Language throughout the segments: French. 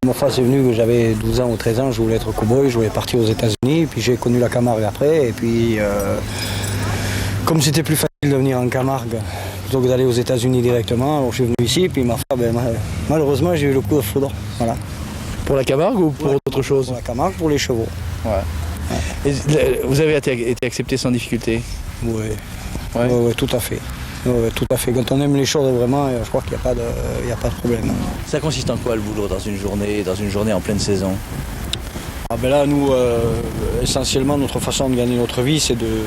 Mon frère est venu, j'avais 12 ans ou 13 ans, je voulais être cow-boy, je voulais partir aux États-Unis, puis j'ai connu la Camargue après, et puis comme c'était plus facile de venir en Camargue plutôt que d'aller aux États-Unis directement, alors je suis venu ici, puis ma foi, malheureusement j'ai eu le coup de foudre. Voilà. Pour la Camargue ou pour autre chose? Pour la Camargue, pour les chevaux. Ouais. Et vous avez été accepté sans difficulté? Oui, ouais, tout à fait. Ouais, tout à fait. Quand on aime les choses vraiment, je crois qu'il n'y a pas de problème. Ça consiste en quoi le boulot dans une journée en pleine saison? Là, nous, essentiellement, notre façon de gagner notre vie, c'est de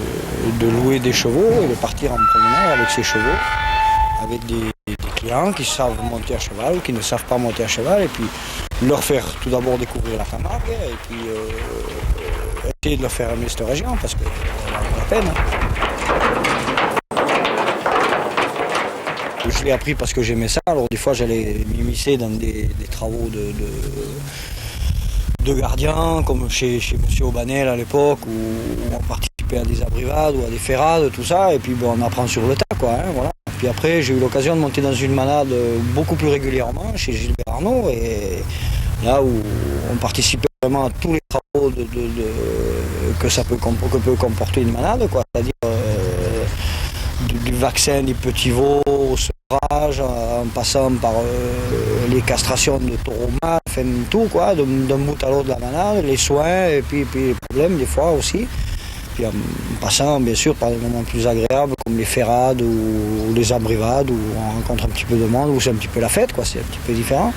louer des chevaux et de partir en promenade avec ces chevaux, avec des clients qui savent monter à cheval ou qui ne savent pas monter à cheval, et puis leur faire tout d'abord découvrir la Camargue, et puis essayer de leur faire aimer cette région, parce que ça vaut la peine. Je l'ai appris parce que j'aimais ça, alors des fois j'allais m'immiscer dans des travaux de gardien, comme chez M. Aubanel à l'époque, où on participait à des abrivades ou à des ferrades, tout ça, et puis on apprend sur le tas, quoi. Voilà. Puis après j'ai eu l'occasion de monter dans une manade beaucoup plus régulièrement chez Gilbert Arnaud, et là où on participait vraiment à tous les travaux que peut comporter une manade, quoi. C'est-à-dire du vaccin des petits veaux au sevrage, en passant par les castrations de taureaux mâles, enfin tout, quoi, d'un bout à l'autre de la manade, les soins et puis les problèmes des fois aussi. Puis en passant bien sûr par des moments plus agréables comme les ferrades ou les abrivades où on rencontre un petit peu de monde, où c'est un petit peu la fête, quoi, c'est un petit peu différent.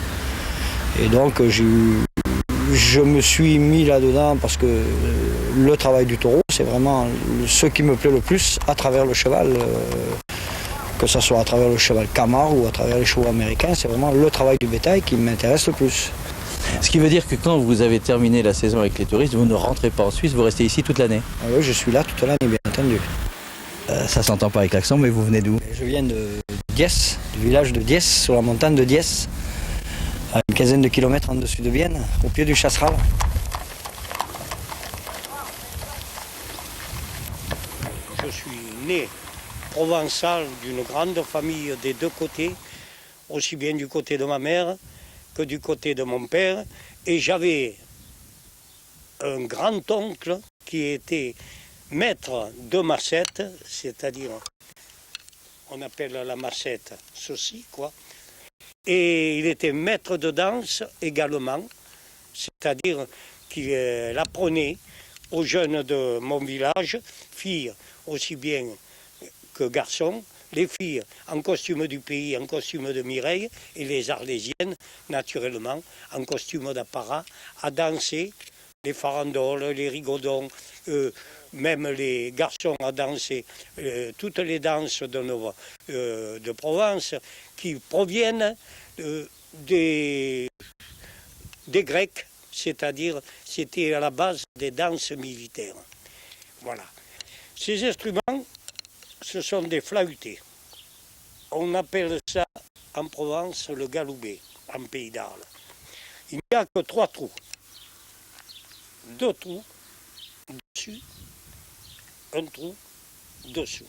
Et donc je me suis mis là-dedans parce que le travail du taureau, c'est vraiment ce qui me plaît le plus à travers le cheval, que ce soit à travers le cheval Camargue ou à travers les chevaux américains, c'est vraiment le travail du bétail qui m'intéresse le plus. Ce qui veut dire que quand vous avez terminé la saison avec les touristes, vous ne rentrez pas en Suisse, vous restez ici toute l'année? Ah oui, je suis là toute l'année, bien entendu. Ça s'entend pas avec l'accent, mais vous venez d'où? Je viens de Diès, du village de Diès, sur la montagne de Diès, à une quinzaine de kilomètres en dessus de Vienne, au pied du Chasseral. Je suis né provençal d'une grande famille des deux côtés, aussi bien du côté de ma mère que du côté de mon père. Et j'avais un grand-oncle qui était maître de massette, c'est-à-dire, on appelle la massette ceci, quoi. Et il était maître de danse également, c'est-à-dire qu'il apprenait aux jeunes de mon village, filles aussi bien que garçons, les filles en costume du pays, en costume de Mireille, et les arlésiennes, naturellement, en costume d'apparat, à danser les farandoles, les rigodons, même les garçons à danser toutes les danses de Provence qui proviennent des Grecs, c'est-à-dire c'était à la base des danses militaires. Voilà. Ces instruments, ce sont des flautés. On appelle ça en Provence le galoubet, en Pays d'Arles. Il n'y a que 3 trous. 2 trous dessus, 1 trou dessous.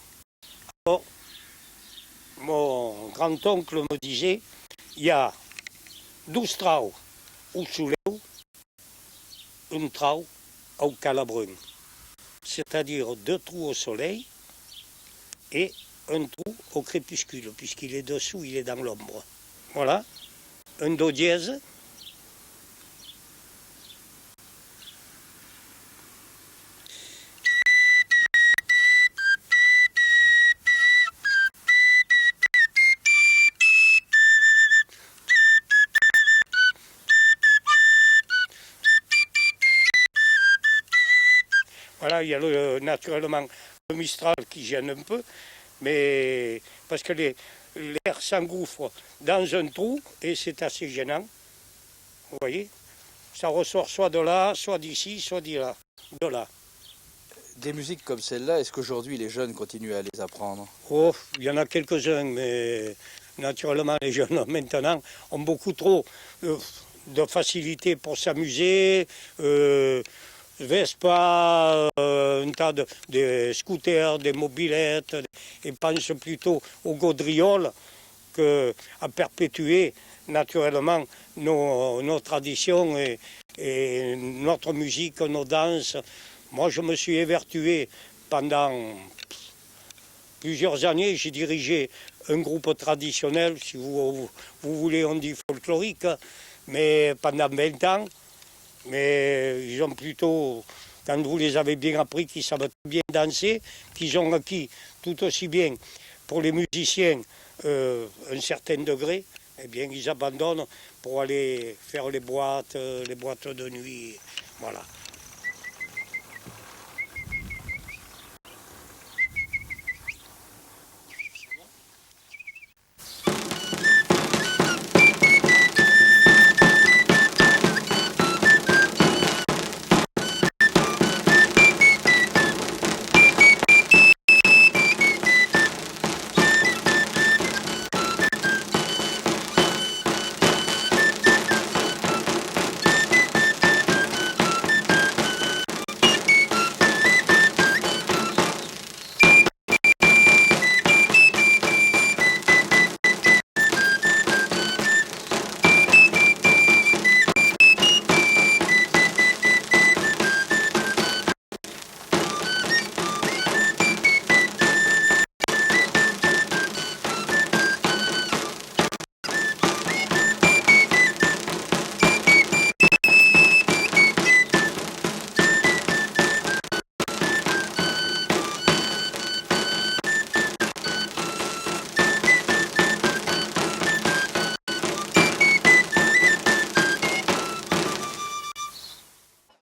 Alors, mon grand-oncle me disait, il y a 12 trous au soleil, 1 trou au calabrun. C'est-à-dire 2 trous au soleil et 1 trou au crépuscule, puisqu'il est dessous, il est dans l'ombre. Voilà, un do dièse. Voilà, il y a naturellement le Mistral qui gêne un peu, mais parce que l'air s'engouffre dans un trou et c'est assez gênant. Vous voyez, ça ressort soit de là, soit d'ici, soit de là. Des musiques comme celle-là, est-ce qu'aujourd'hui les jeunes continuent à les apprendre? Oh, il y en a quelques-uns, mais naturellement les jeunes maintenant ont beaucoup trop de facilité pour s'amuser. Vespa, un tas de scooters, des mobylettes, et pensent plutôt aux gaudrioles à perpétuer naturellement nos traditions et notre musique, nos danses. Moi, je me suis évertué pendant plusieurs années. J'ai dirigé un groupe traditionnel, si vous voulez, on dit folklorique, mais pendant 20 ans. Mais ils ont plutôt, quand vous les avez bien appris, qu'ils savent bien danser, qu'ils ont acquis tout aussi bien pour les musiciens un certain degré, eh bien ils abandonnent pour aller faire les boîtes de nuit. Voilà.